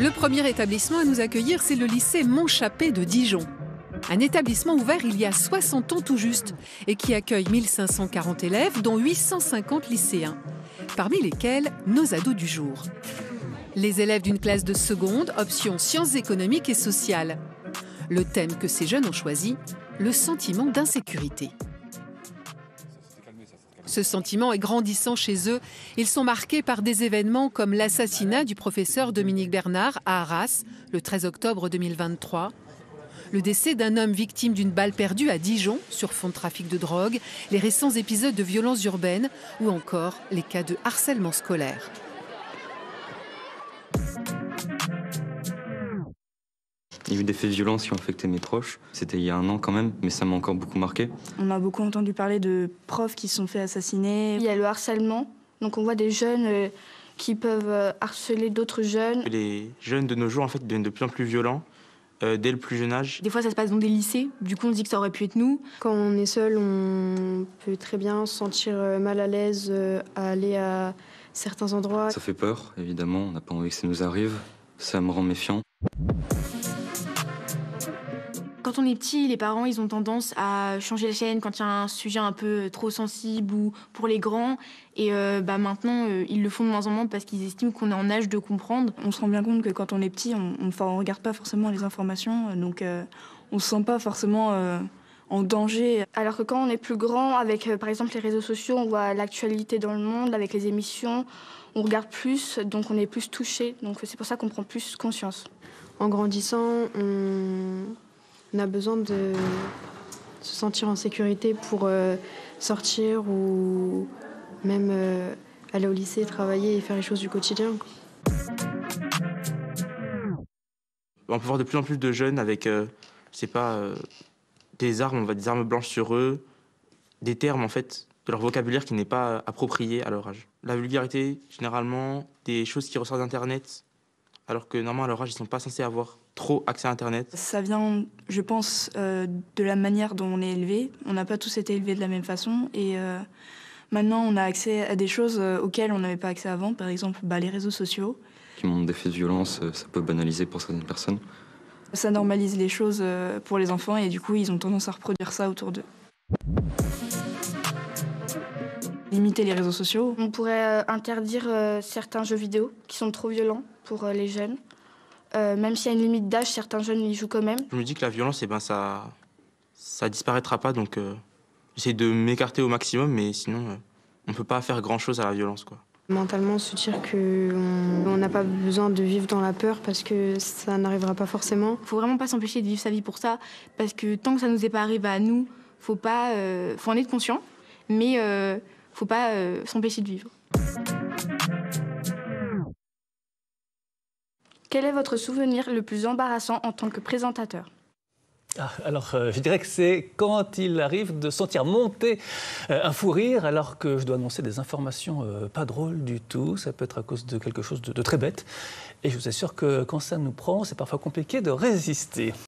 Le premier établissement à nous accueillir, c'est le lycée Montchappé de Dijon. Un établissement ouvert il y a 60 ans tout juste et qui accueille 1540 élèves, dont 850 lycéens, parmi lesquels nos ados du jour. Les élèves d'une classe de seconde, option sciences économiques et sociales. Le thème que ces jeunes ont choisi, le sentiment d'insécurité. Ce sentiment est grandissant chez eux. Ils sont marqués par des événements comme l'assassinat du professeur Dominique Bernard à Arras, le 13 octobre 2023, le décès d'un homme victime d'une balle perdue à Dijon sur fond de trafic de drogue, les récents épisodes de violences urbaines ou encore les cas de harcèlement scolaire. Il y a eu des faits de violence qui ont affecté mes proches. C'était il y a un an quand même, mais ça m'a encore beaucoup marqué. On a beaucoup entendu parler de profs qui se sont fait assassiner. Il y a le harcèlement, donc on voit des jeunes qui peuvent harceler d'autres jeunes. Les jeunes de nos jours en fait, deviennent de plus en plus violents dès le plus jeune âge. Des fois ça se passe dans des lycées, du coup on se dit que ça aurait pu être nous. Quand on est seul, on peut très bien se sentir mal à l'aise à aller à certains endroits. Ça fait peur, évidemment, on n'a pas envie que ça nous arrive. Ça me rend méfiant. Quand on est petit, les parents ils ont tendance à changer la chaîne quand il y a un sujet un peu trop sensible ou pour les grands. Et maintenant, ils le font de moins en moins parce qu'ils estiment qu'on est en âge de comprendre. On se rend bien compte que quand on est petit, on ne regarde pas forcément les informations, donc on ne se sent pas forcément en danger. Alors que quand on est plus grand, avec par exemple les réseaux sociaux, on voit l'actualité dans le monde, avec les émissions, on regarde plus, donc on est plus touché. Donc c'est pour ça qu'on prend plus conscience. En grandissant, on a besoin de se sentir en sécurité pour sortir ou même aller au lycée, travailler et faire les choses du quotidien. On peut voir de plus en plus de jeunes avec, des armes, des armes blanches sur eux, des termes en fait, de leur vocabulaire qui n'est pas approprié à leur âge. La vulgarité, généralement, des choses qui ressortent d'Internet, alors que normalement à leur âge, ils ne sont pas censés avoir trop accès à Internet. Ça vient, je pense, de la manière dont on est élevé. On n'a pas tous été élevés de la même façon et maintenant on a accès à des choses auxquelles on n'avait pas accès avant, par exemple les réseaux sociaux. Qui montrent des faits de violence, ça peut banaliser pour certaines personnes. Ça normalise les choses pour les enfants et du coup ils ont tendance à reproduire ça autour d'eux. Limiter les réseaux sociaux. On pourrait interdire certains jeux vidéo qui sont trop violents pour les jeunes. Même s'il y a une limite d'âge, certains jeunes y jouent quand même. Je me dis que la violence, ça disparaîtra pas, donc j'essaie de m'écarter au maximum, mais sinon, on ne peut pas faire grand-chose à la violence, quoi. Mentalement, se dire qu'on n'a pas besoin de vivre dans la peur parce que ça n'arrivera pas forcément. Faut vraiment pas s'empêcher de vivre sa vie pour ça, parce que tant que ça nous est pas arrivé à nous, faut en être conscient, mais faut pas s'empêcher de vivre. Quel est votre souvenir le plus embarrassant en tant que présentateur ? Je dirais que c'est quand il arrive de sentir monter un fou rire alors que je dois annoncer des informations pas drôles du tout. Ça peut être à cause de quelque chose de très bête. Et je vous assure que quand ça nous prend, c'est parfois compliqué de résister.